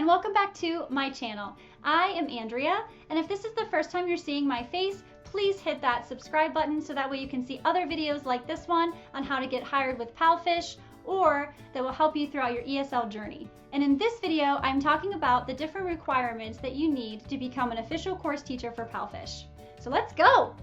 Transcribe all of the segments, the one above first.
and welcome back to my channel. I am Andrea, and if this is the first time you're seeing my face, please hit that subscribe button so that way you can see other videos like this one on how to get hired with PalFish, or that will help you throughout your ESL journey. And in this video, I'm talking about the different requirements that you need to become an official course teacher for PalFish. So let's go!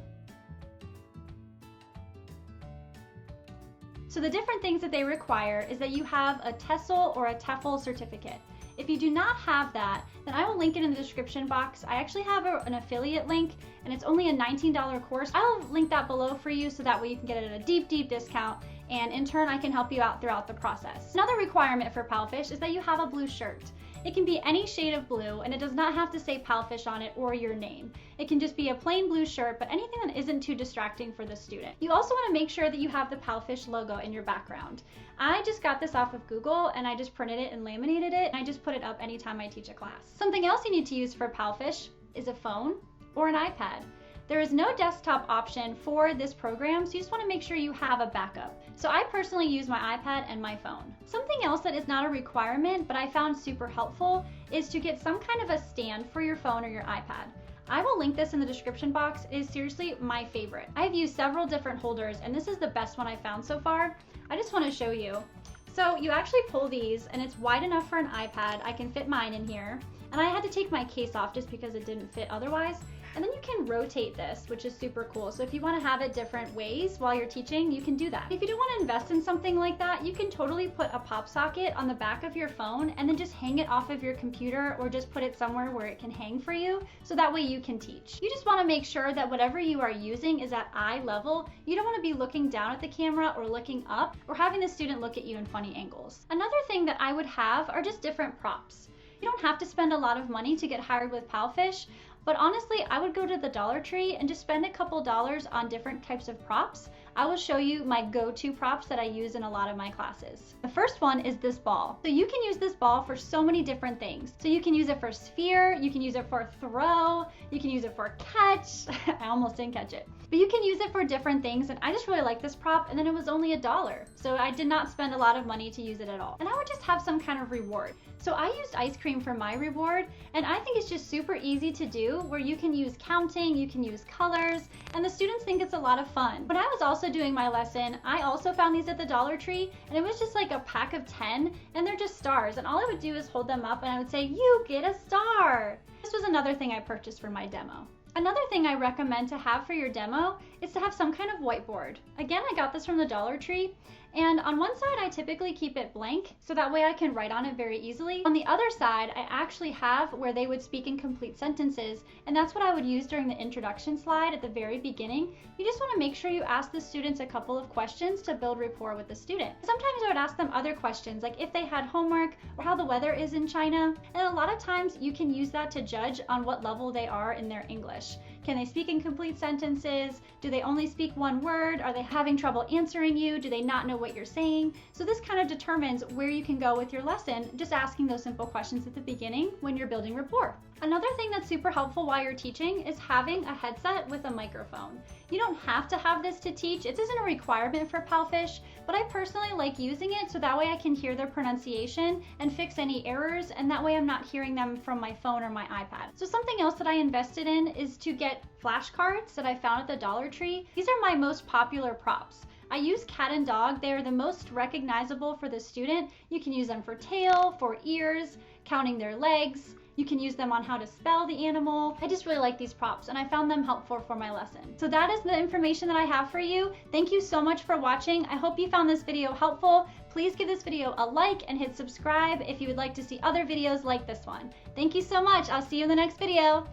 So the different things that they require is that you have a TESOL or a TEFL certificate. If you do not have that, then I will link it in the description box. I actually have an affiliate link, and it's only a $19 course. I'll link that below for you so that way you can get it at a deep, deep discount, and in turn I can help you out throughout the process. Another requirement for PalFish is that you have a blue shirt. It can be any shade of blue, and it does not have to say PalFish on it or your name. It can just be a plain blue shirt, but anything that isn't too distracting for the student. You also want to make sure that you have the PalFish logo in your background. I just got this off of Google, and I just printed it and laminated it, and I just put it up anytime I teach a class. Something else you need to use for PalFish is a phone or an iPad. There is no desktop option for this program, so you just want to make sure you have a backup. So I personally use my iPad and my phone. Something else that is not a requirement, but I found super helpful, is to get some kind of a stand for your phone or your iPad. I will link this in the description box. It is seriously my favorite. I've used several different holders, and this is the best one I found so far. I just want to show you. So you actually pull these, and it's wide enough for an iPad. I can fit mine in here, and I had to take my case off just because it didn't fit otherwise. And then you can rotate this, which is super cool. So if you want to have it different ways while you're teaching, you can do that. If you don't want to invest in something like that, you can totally put a pop socket on the back of your phone and then just hang it off of your computer, or just put it somewhere where it can hang for you, so that way you can teach. You just want to make sure that whatever you are using is at eye level. You don't want to be looking down at the camera or looking up, or having the student look at you in funny angles. Another thing that I would have are just different props. You don't have to spend a lot of money to get hired with PalFish, but honestly, I would go to the Dollar Tree and just spend a couple dollars on different types of props. I will show you my go-to props that I use in a lot of my classes. The first one is this ball. So you can use this ball for so many different things. So you can use it for sphere, you can use it for throw, you can use it for catch. I almost didn't catch it. But you can use it for different things, and I just really like this prop, and then it was only $1. So I did not spend a lot of money to use it at all. And I would just have some kind of reward. So I used ice cream for my reward, and I think it's just super easy to do, where you can use counting, you can use colors, and the students think it's a lot of fun. When I was also doing my lesson, I also found these at the Dollar Tree, and it was just like a pack of 10, and they're just stars, and all I would do is hold them up and I would say, "You get a star." This was another thing I purchased for my demo. Another thing I recommend to have for your demo is to have some kind of whiteboard. Again, I got this from the Dollar Tree, and on one side I typically keep it blank, so that way I can write on it very easily. On the other side, I actually have where they would speak in complete sentences, and that's what I would use during the introduction slide at the very beginning. You just want to make sure you ask the students a couple of questions to build rapport with the student. Sometimes I would ask them other questions, like if they had homework, or how the weather is in China, and a lot of times you can use that to judge on what level they are in their English. Can they speak in complete sentences? Do they only speak one word? Are they having trouble answering you? Do they not know what you're saying? So this kind of determines where you can go with your lesson, just asking those simple questions at the beginning when you're building rapport. Another thing that's super helpful while you're teaching is having a headset with a microphone. You don't have to have this to teach. It isn't a requirement for PalFish, but I personally like using it so that way I can hear their pronunciation and fix any errors, and that way I'm not hearing them from my phone or my iPad. So something else that I invested in is to get flashcards that I found at the Dollar Tree. These are my most popular props. I use cat and dog. They are the most recognizable for the student. You can use them for tail, for ears, counting their legs. You can use them on how to spell the animal. I just really like these props, and I found them helpful for my lesson. So that is the information that I have for you. Thank you so much for watching. I hope you found this video helpful. Please give this video a like and hit subscribe if you would like to see other videos like this one. Thank you so much. I'll see you in the next video.